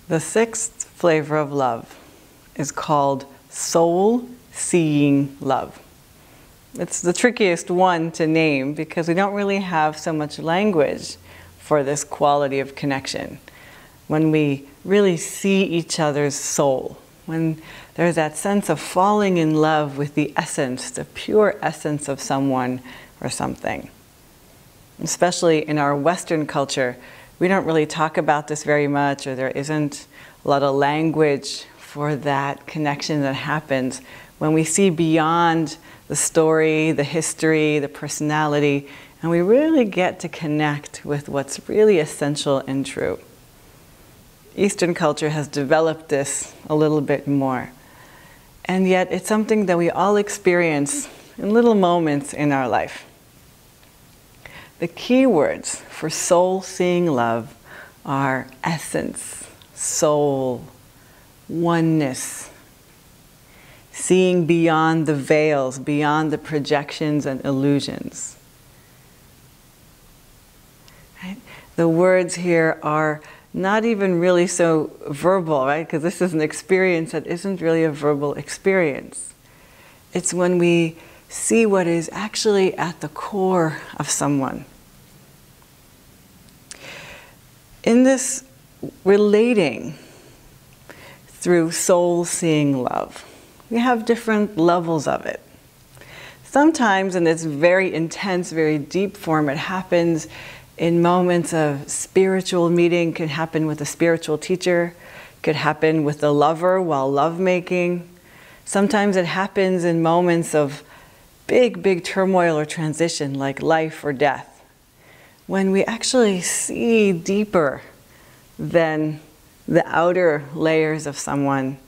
The sixth flavor of love is called soul-seeing love. It's the trickiest one to name because we don't really have so much language for this quality of connection. When we really see each other's soul, when there's that sense of falling in love with the essence, the pure essence of someone or something. Especially in our Western culture, we don't really talk about this very much, or there isn't a lot of language for that connection that happens when we see beyond the story, the history, the personality, and we really get to connect with what's really essential and true. Eastern culture has developed this a little bit more. And yet it's something that we all experience in little moments in our life. The key words for soul-seeing love are essence, soul, oneness, seeing beyond the veils, beyond the projections and illusions. Right? The words here are not even really so verbal, right? Because this is an experience that isn't really a verbal experience. It's when we see what is actually at the core of someone. In this relating through soul-seeing love, we have different levels of it. Sometimes in this very intense, very deep form, it happens in moments of spiritual meeting, could happen with a spiritual teacher, could happen with a lover while lovemaking. Sometimes it happens in moments of big turmoil or transition, like life or death, when we actually see deeper than the outer layers of someone,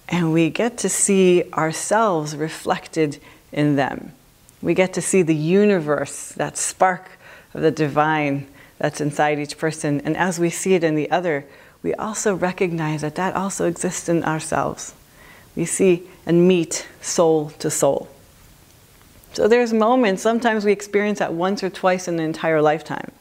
and we get to see ourselves reflected in them. We get to see the universe, that spark of the divine that's inside each person, and as we see it in the other, we also recognize that that also exists in ourselves. We see and meet soul to soul. So there's moments, sometimes we experience that once or twice in an entire lifetime.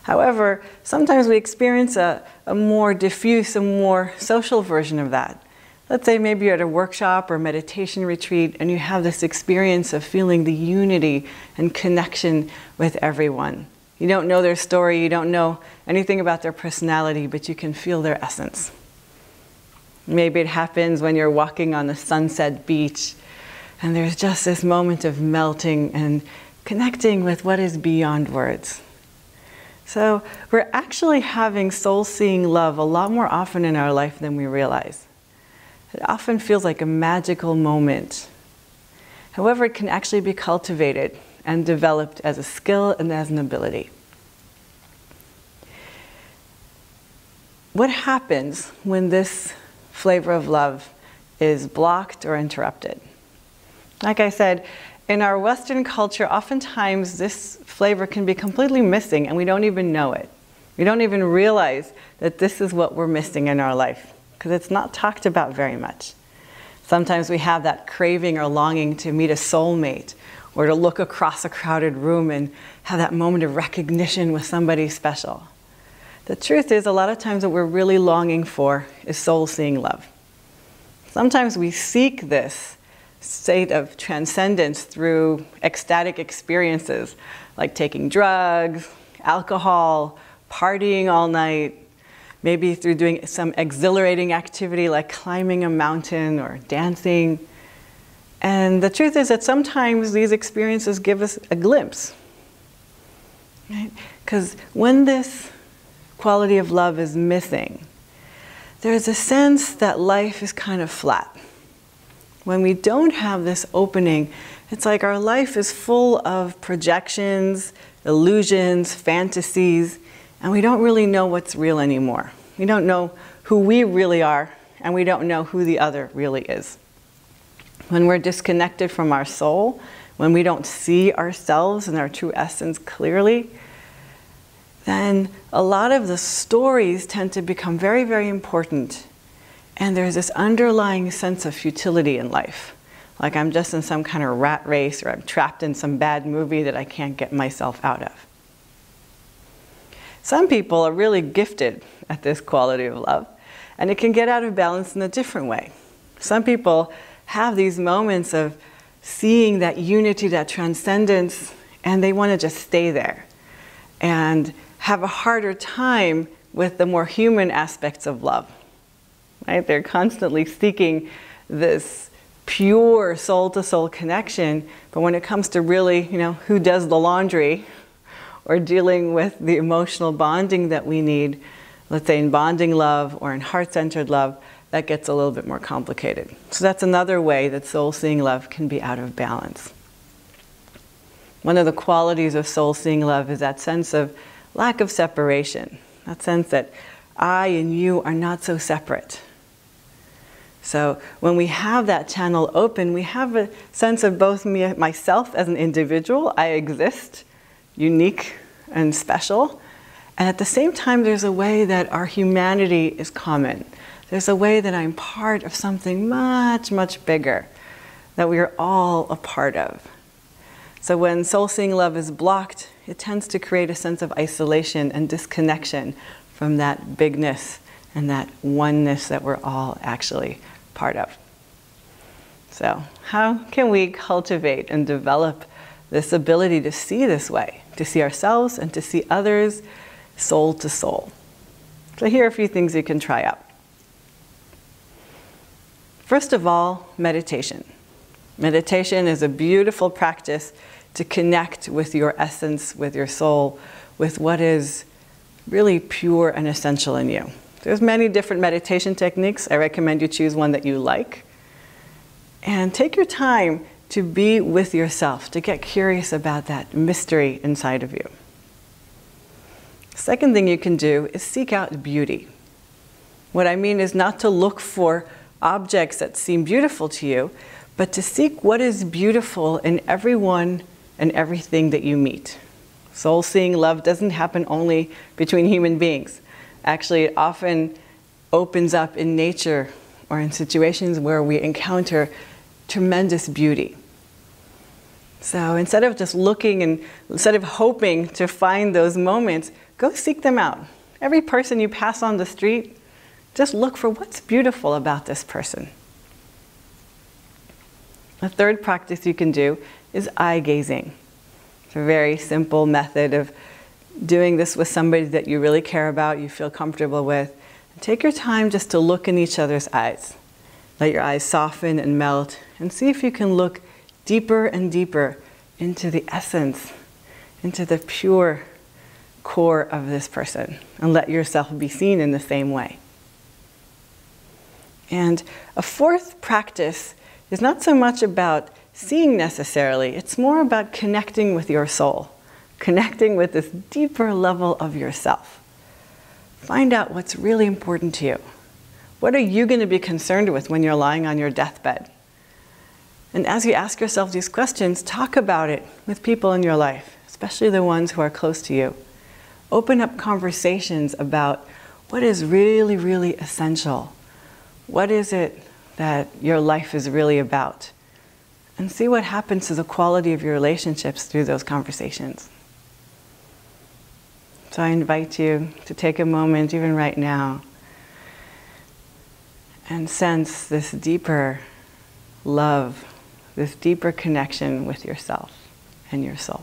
However, sometimes we experience a more diffuse, a more social version of that. Let's say maybe you're at a workshop or meditation retreat and you have this experience of feeling the unity and connection with everyone. You don't know their story, you don't know anything about their personality, but you can feel their essence. Maybe it happens when you're walking on the sunset beach and there's just this moment of melting and connecting with what is beyond words. So we're actually having soul-seeing love a lot more often in our life than we realize. It often feels like a magical moment. However, it can actually be cultivated and developed as a skill and as an ability. What happens when this flavor of love is blocked or interrupted? Like I said, in our Western culture, oftentimes this flavor can be completely missing and we don't even know it. We don't even realize that this is what we're missing in our life because it's not talked about very much. Sometimes we have that craving or longing to meet a soulmate or to look across a crowded room and have that moment of recognition with somebody special. The truth is, a lot of times what we're really longing for is soul-seeing love. Sometimes we seek this state of transcendence through ecstatic experiences like taking drugs, alcohol, partying all night, maybe through doing some exhilarating activity like climbing a mountain or dancing. And the truth is that sometimes these experiences give us a glimpse. Right? Because when this quality of love is missing, there's a sense that life is kind of flat. When we don't have this opening, it's like our life is full of projections, illusions, fantasies, and we don't really know what's real anymore. We don't know who we really are, and we don't know who the other really is. When we're disconnected from our soul, when we don't see ourselves and our true essence clearly, then a lot of the stories tend to become very, very important. And there's this underlying sense of futility in life. Like I'm just in some kind of rat race or I'm trapped in some bad movie that I can't get myself out of. Some people are really gifted at this quality of love. And it can get out of balance in a different way. Some people have these moments of seeing that unity, that transcendence, and they want to just stay there and have a harder time with the more human aspects of love. Right? They're constantly seeking this pure soul-to-soul connection, but when it comes to really, who does the laundry or dealing with the emotional bonding that we need, let's say in bonding love or in heart-centered love, that gets a little bit more complicated. So that's another way that soul-seeing love can be out of balance. One of the qualities of soul-seeing love is that sense of lack of separation, that sense that I and you are not so separate. So when we have that channel open, we have a sense of both myself as an individual, I exist, unique and special, and at the same time there's a way that our humanity is common. There's a way that I'm part of something much, much bigger that we are all a part of. So when soul-seeing love is blocked, it tends to create a sense of isolation and disconnection from that bigness and that oneness that we're all actually part of. So how can we cultivate and develop this ability to see this way, to see ourselves and to see others soul to soul? So here are a few things you can try out. First of all, meditation. Meditation is a beautiful practice to connect with your essence, with your soul, with what is really pure and essential in you. There's many different meditation techniques. I recommend you choose one that you like. And take your time to be with yourself, to get curious about that mystery inside of you. Second thing you can do is seek out beauty. What I mean is not to look for objects that seem beautiful to you, but to seek what is beautiful in everyone and everything that you meet. Soul-seeing love doesn't happen only between human beings. Actually, it often opens up in nature or in situations where we encounter tremendous beauty. So instead of just looking and instead of hoping to find those moments, go seek them out. Every person you pass on the street, just look for what's beautiful about this person. A third practice you can do is eye gazing. It's a very simple method of doing this with somebody that you really care about, you feel comfortable with. Take your time just to look in each other's eyes. Let your eyes soften and melt, and see if you can look deeper and deeper into the essence, into the pure core of this person, and let yourself be seen in the same way. And a fourth practice is not so much about seeing necessarily, it's more about connecting with your soul, connecting with this deeper level of yourself. Find out what's really important to you. What are you going to be concerned with when you're lying on your deathbed? And as you ask yourself these questions, talk about it with people in your life, especially the ones who are close to you. Open up conversations about what is really, really essential. What is it that your life is really about? And see what happens to the quality of your relationships through those conversations. So I invite you to take a moment, even right now, and sense this deeper love, this deeper connection with yourself and your soul.